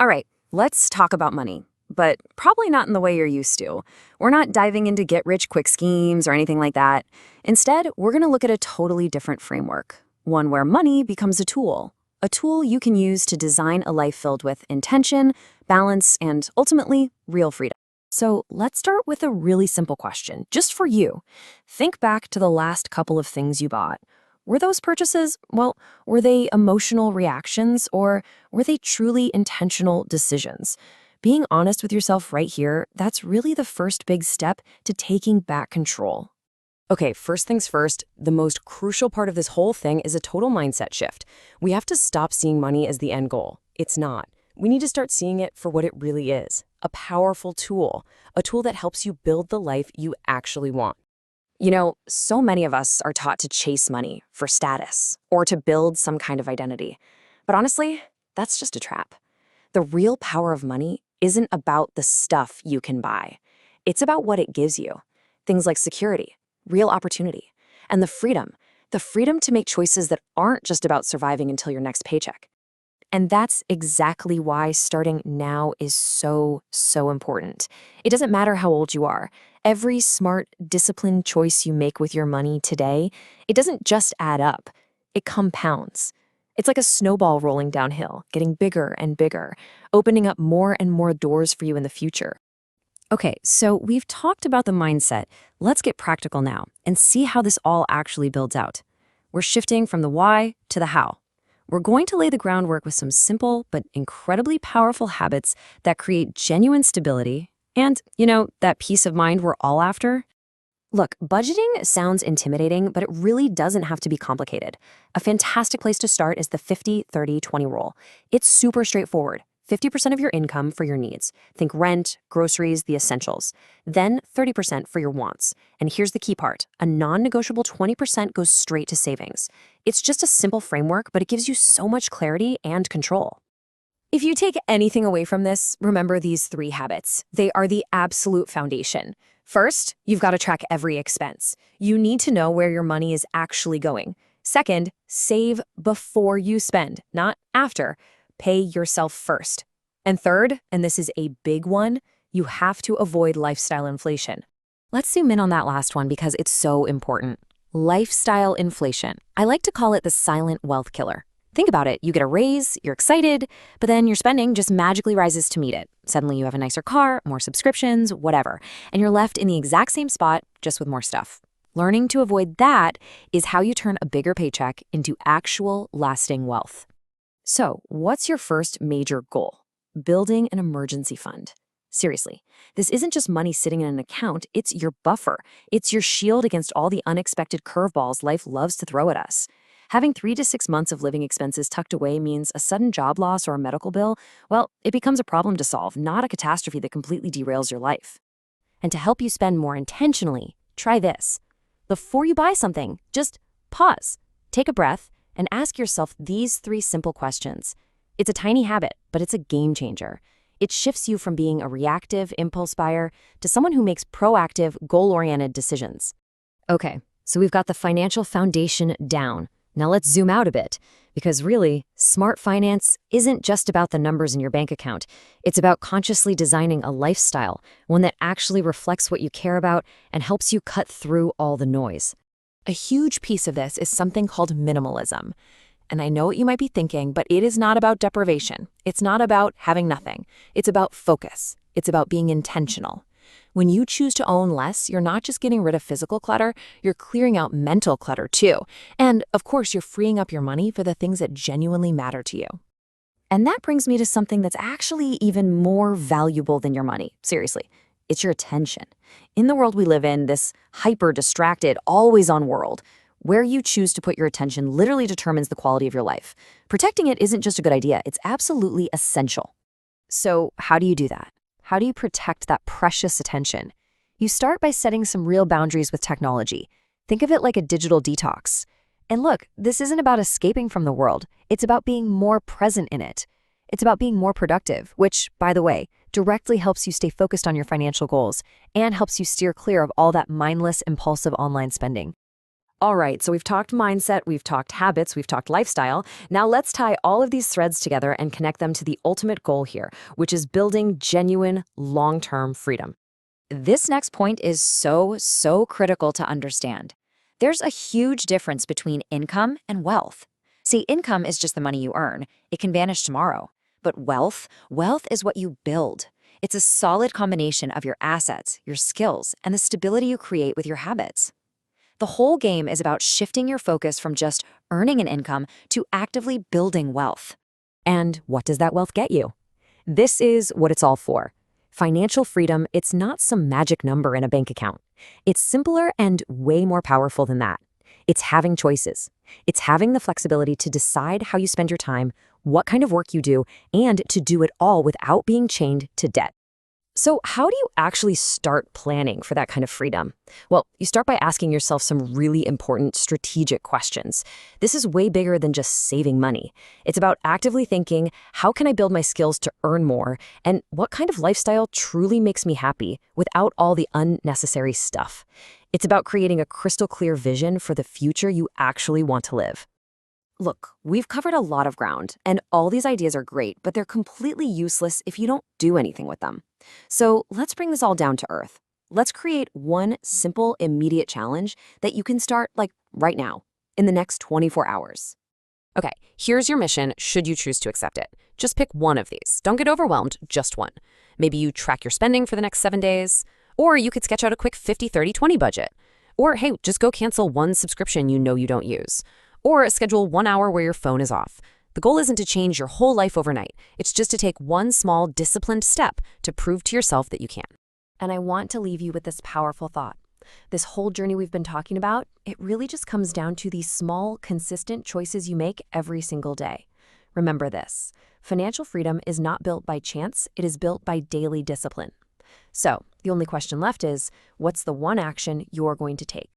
All right, let's talk about money, but probably not in the way you're used to. We're not diving into get-rich-quick schemes or anything like that. Instead, we're going to look at a totally different framework, one where money becomes a tool you can use to design a life filled with intention, balance, and ultimately, real freedom. So let's start with a really simple question, just for you. Think back to the last couple of things you bought. Were those purchases, well, were they emotional reactions or were they truly intentional decisions? Being honest with yourself right here, that's really the first big step to taking back control. Okay, first things first, the most crucial part of this whole thing is a total mindset shift. We have to stop seeing money as the end goal. It's not. We need to start seeing it for what it really is, a powerful tool, a tool that helps you build the life you actually want. You know, so many of us are taught to chase money for status or to build some kind of identity. But honestly, that's just a trap. The real power of money isn't about the stuff you can buy. It's about what it gives you. Things like security, real opportunity, and the freedom to make choices that aren't just about surviving until your next paycheck. And that's exactly why starting now is so important. It doesn't matter how old you are. Every smart, disciplined choice you make with your money today, it doesn't just add up. It compounds. It's like a snowball rolling downhill, getting bigger and bigger, opening up more and more doors for you in the future. Okay, so we've talked about the mindset. Let's get practical now and see how this all actually builds out. We're shifting from the why to the how. We're going to lay the groundwork with some simple but incredibly powerful habits that create genuine stability and, that peace of mind we're all after. Look, budgeting sounds intimidating, but it really doesn't have to be complicated. A fantastic place to start is the 50-30-20 rule. It's super straightforward. 50% of your income for your needs. Think rent, groceries, the essentials. Then 30% for your wants. And here's the key part. A non-negotiable 20% goes straight to savings. It's just a simple framework, but it gives you so much clarity and control. If you take anything away from this, remember these 3 habits. They are the absolute foundation. First, you've got to track every expense. You need to know where your money is actually going. Second, save before you spend, not after. Pay yourself first. And third, and this is a big one, you have to avoid lifestyle inflation. Let's zoom in on that last one because it's so important. Lifestyle inflation. I like to call it the silent wealth killer. Think about it. You get a raise, you're excited, but then your spending just magically rises to meet it. Suddenly you have a nicer car, more subscriptions, whatever, and you're left in the exact same spot, just with more stuff. Learning to avoid that is how you turn a bigger paycheck into actual lasting wealth. So, what's your first major goal? Building an emergency fund. Seriously, this isn't just money sitting in an account, it's your buffer. It's your shield against all the unexpected curveballs life loves to throw at us. Having 3 to 6 months of living expenses tucked away means a sudden job loss or a medical bill, well, it becomes a problem to solve, not a catastrophe that completely derails your life. And to help you spend more intentionally, try this. Before you buy something, just pause, take a breath, and ask yourself these 3 simple questions. It's a tiny habit, but it's a game changer. It shifts you from being a reactive impulse buyer to someone who makes proactive, goal-oriented decisions. Okay, so we've got the financial foundation down. Now let's zoom out a bit, because really, smart finance isn't just about the numbers in your bank account. It's about consciously designing a lifestyle, one that actually reflects what you care about and helps you cut through all the noise. A huge piece of this is something called minimalism. And I know what you might be thinking, but it is not about deprivation. It's not about having nothing. It's about focus. It's about being intentional. When you choose to own less, you're not just getting rid of physical clutter, you're clearing out mental clutter too. And of course, you're freeing up your money for the things that genuinely matter to you. And that brings me to something that's actually even more valuable than your money. Seriously, it's your attention. In the world we live in, this hyper-distracted, always-on world, where you choose to put your attention literally determines the quality of your life. Protecting it isn't just a good idea, it's absolutely essential. So how do you do that? How do you protect that precious attention? You start by setting some real boundaries with technology. Think of it like a digital detox. And look, this isn't about escaping from the world. It's about being more present in it. It's about being more productive, which, by the way, directly helps you stay focused on your financial goals and helps you steer clear of all that mindless, impulsive online spending. All right, so we've talked mindset, we've talked habits, we've talked lifestyle. Now let's tie all of these threads together and connect them to the ultimate goal here, which is building genuine, long-term freedom. This next point is so critical to understand. There's a huge difference between income and wealth. See, income is just the money you earn. It can vanish tomorrow. But wealth is what you build. It's a solid combination of your assets, your skills, and the stability you create with your habits. The whole game is about shifting your focus from just earning an income to actively building wealth. And what does that wealth get you? This is what it's all for. Financial freedom, it's not some magic number in a bank account. It's simpler and way more powerful than that. It's having choices. It's having the flexibility to decide how you spend your time, what kind of work you do, and to do it all without being chained to debt. So how do you actually start planning for that kind of freedom? Well, you start by asking yourself some really important strategic questions. This is way bigger than just saving money. It's about actively thinking, how can I build my skills to earn more? And what kind of lifestyle truly makes me happy without all the unnecessary stuff? It's about creating a crystal clear vision for the future you actually want to live. Look, we've covered a lot of ground, and all these ideas are great, but they're completely useless if you don't do anything with them. So let's bring this all down to earth. Let's create one simple, immediate challenge that you can start, like, right now, in the next 24 hours. Okay, here's your mission should you choose to accept it. Just pick one of these. Don't get overwhelmed, just one. Maybe you track your spending for the next 7 days, or you could sketch out a quick 50-30-20 budget. Or hey, just go cancel one subscription you know you don't use. Or schedule 1 hour where your phone is off. The goal isn't to change your whole life overnight. It's just to take one small, disciplined step to prove to yourself that you can. And I want to leave you with this powerful thought. This whole journey we've been talking about, it really just comes down to these small, consistent choices you make every single day. Remember this, financial freedom is not built by chance, it is built by daily discipline. So, the only question left is, what's the one action you're going to take?